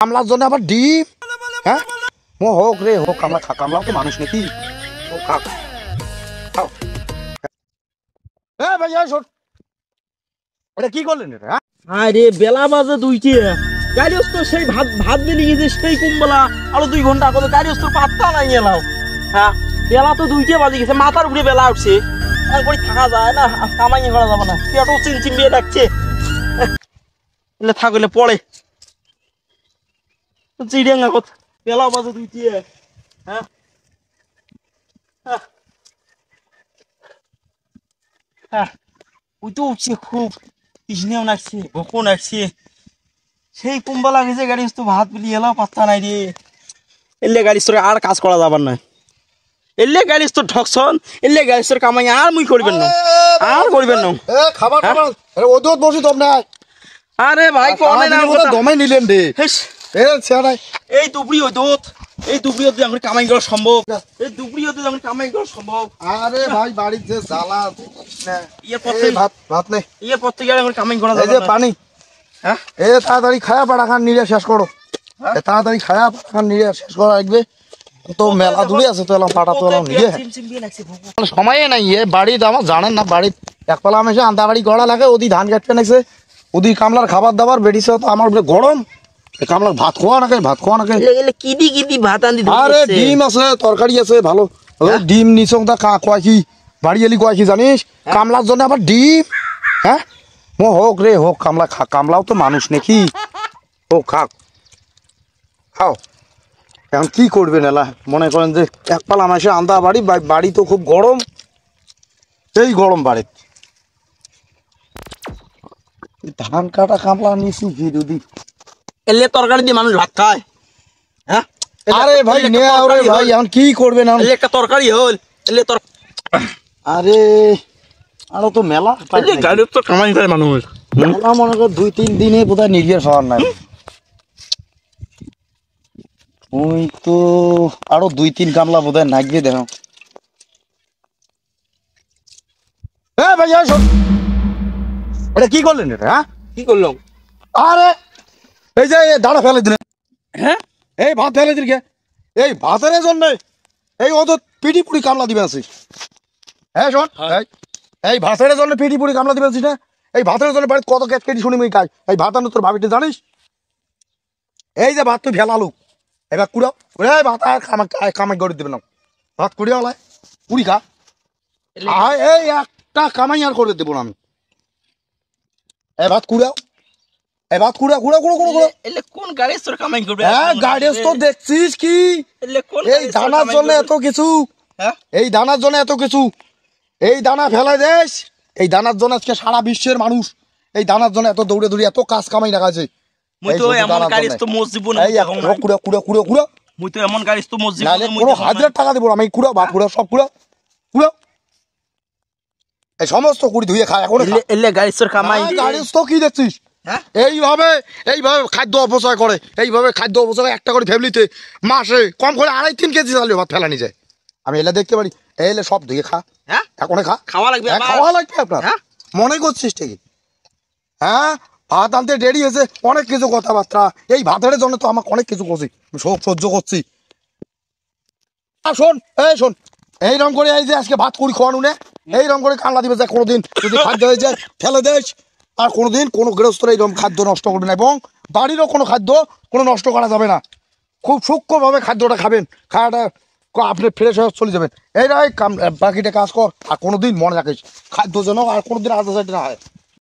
কামলার জন্য আবার ডিম। হ্যাঁ ও হোক রে হোক, কামলা খা, কামলাও তো মানুষ নাকি। ও খা খাও। ভাই শোন, এটা কি করলেন এটা? হ্যাঁ আরে বেলা বাজে দুইটে, গাড়ি তো সেই ভাত ভাত বেলি গেছে সেই কুম্বলা আরো 2 ঘন্টা করে গাড়ি তো পাত্তা নাই এলাও। হ্যাঁ বেলা তো 2টে বাজে গেছে, মাথার উপরে বেলা উঠছে, একবারই থাকা যায় না, কামাই করা যাবে না, পেটও চিনচিমিয়ে ডাকছে, এলে থাকলে পড়ে চিড়িয়াঙ্গা কথা। বেলা বাজে 2টে। হ্যাঁ হ্যাঁ ওই তো উঠছে খুব, কৃষ্ণেও নাচছে, ভোকও নাচছে, সেই কুম্বলা গেছে গাড়ি তো ভাত বিলি এলাও পাত্তা নাই রে। এলে গাড়ি তোর আর কাজ করা যাবার না, এলে গাড়ি তোর ঠকছন, এলে গাড়ি তোর কামাই আর মুই করবেন না, আর করবেন না। খাবার খাবার ওদত বসি তোর না। আরে ভাই কোনে না দমাই নিলেন রে। এই দুপুরি ওদত, এই দুপুরি ওদত আমরা কামাই করা সম্ভব, এই দুপুরি ওদত আমরা কামাই করা সম্ভব। আরে ভাই বাড়ির যে জ্বালা, ইয়ে পথে ভাত ভাত নেই, ইয়ে পথে গেলে আমরা কামাই করা যাবে না। পানি। হ্যাঁ তাড়াতাড়ি খায়া পাড়া খান নিয়ে শেষ করো, তাড়াতাড়ি খায়া পাড়া খান নিয়ে শেষ করা লাগবে। তো মেলা দূরে আছে তো এলাম পাটা তো এলাম নিয়ে সময় নাই। বাড়িতে আমার জানেন না, বাড়ির একপালা আমি আন্দা বাড়ি গড়া লাগে, ওদি ধান কাটতে নাকছে, ওদি কামলার খাবার দাবার বেড়িছে, তো আমার গরম কামলার ভাত খোয়া নাকি, ভাত খোয়া নাকি। কিদি কিদি ভাত আনি, আরে ডিম আছে, তরকারি আছে ভালো, ডিম নিচং তা কয় কি বাড়ি এলি কয় কি জানিস, কামলার জন্য আবার ডিম। হ্যাঁ ও হোক রে হোক, কামলা খা, কামলাও তো মানুষ নাকি। ও খাও খাও। এখন কি করবেন এলা, মনে করেন যে একপালা মাসে আন্দা বাড়ি, বাড়ি তো খুব গরম, এই গরম বাড়ি ধান কাটা কামলা নিছি বিরোধী। এলে তরকারি দিয়ে মানুষ ভাত খায়। হ্যাঁ আরে ভাই নেয়া রে ভাই, এখন কি করবেন এখন? একটা তরকারি হল, এলে তোর আরে আরো তো মেলা গাড়ি তো কামাই করে মানুষ, মেলা মনে কর 2-3 দিনে বোধহয় নির্গের হওয়ার নাই। ওই তো আরো 2-3 কামলা বোধহয় নাগিয়ে দেখো। ভাই শোন, এটা কি করলেন এটা? হ্যাঁ কি করলাম? আরে এই যে দাঁড়া ফেলে দিলেন। হ্যাঁ এই ভাত ফেলে দিল কে? এই ভাতের জন্য এই ও তো পিটি পুড়ি কামলা দিবে আছিস। হ্যাঁ শোন, এই ভাতের জন্য পিটি পুড়ি কামলা দিবে আছিস না? এই ভাতের জন্য বাড়িতে কত কেট কেটি শুনি মুই খাই, এই ভাত আনো তোর ভাবিতে জানিস? এই যে ভাত তুই ফেলালু, এবার কুড়াও, এই ভাত আর কামাই করে দেবে না, ভাত কুড়িয়া হলাই পুরি খা। এই একটা কামাই আর করে দেবো না আমি। এই ভাত কুড়াও, এই ভাত কুড়া কুড়া কুড়ো কুড়ো কুড়ো। এলে কোন গাড়ি তোর কামাই করবে? হ্যাঁ গাড়ি তো দেখছিস কি, এলে কোন এই দানার জন্য এত কিছু, এই দানার জন্য এত কিছু, এই দানা ফেলে দেশ, এই দানার জন্য আজকে সারা বিশ্বের মানুষ এই দানার জন্য এত দৌড়ে দৌড়ে এত কাজ কামাই রাখাছে। মুই তো এমন গাড়ি তো মসজিদ না, এই কুড়া কুড়া কুড়া কুড়া, মুই তো এমন গাড়ি তো মসজিদ না, পুরো 1000 টাকা দেবো আমি। কুড়া ভাত কুড়া সব কুড়া কুড়া, এই সমস্ত কুড়ি ধুয়ে খা এখন। এলে গাড়ি তোর কামাই, গাড়ি তো কি দেখছিস? এইভাবে এইভাবে খাদ্য অপচয় করে, এইভাবে খাদ্য অপচয় একটা করে ফ্যামিলিতে মাসে কম করে 2.5-3 কেজি চালে ভাত ফেলানি যায়। আমি এলে দেখতে পারি, এলে সব ধুয়ে খা। হ্যাঁ এখন খা, খাওয়া লাগবে, খাওয়া লাগবে আপনার। মনে করছিস ঠিকই, হ্যাঁ ভাত আনতে দেরি হয়েছে, অনেক কিছু কথাবার্তা, এই ভাতের জন্য তো আমাকে অনেক কিছু করছি, সব সহ্য করছি। শোন এই শোন, এইরকম করে এই যে আজকে ভাত করি খাওয়ানো নে, এইরকম করে কামলা দিবে যে কোনোদিন যদি খাদ্য হয়ে যায় ফেলে দেশ, আর কোনোদিন কোনো গৃহস্থর এইরকম খাদ্য নষ্ট করবে না, এবং বাড়িরও কোনো খাদ্য কোনো নষ্ট করা যাবে না। খুব সূক্ষ্মভাবে খাদ্যটা খাবেন, খাওয়াটা আপনি ফ্রেশ হয়ে চলে যাবেন। এই বাকিটা কাজ কর, আর কোনোদিন মনে রাখিস খাদ্য যেন আর কোনোদিন আলাদা সাইড না হয়।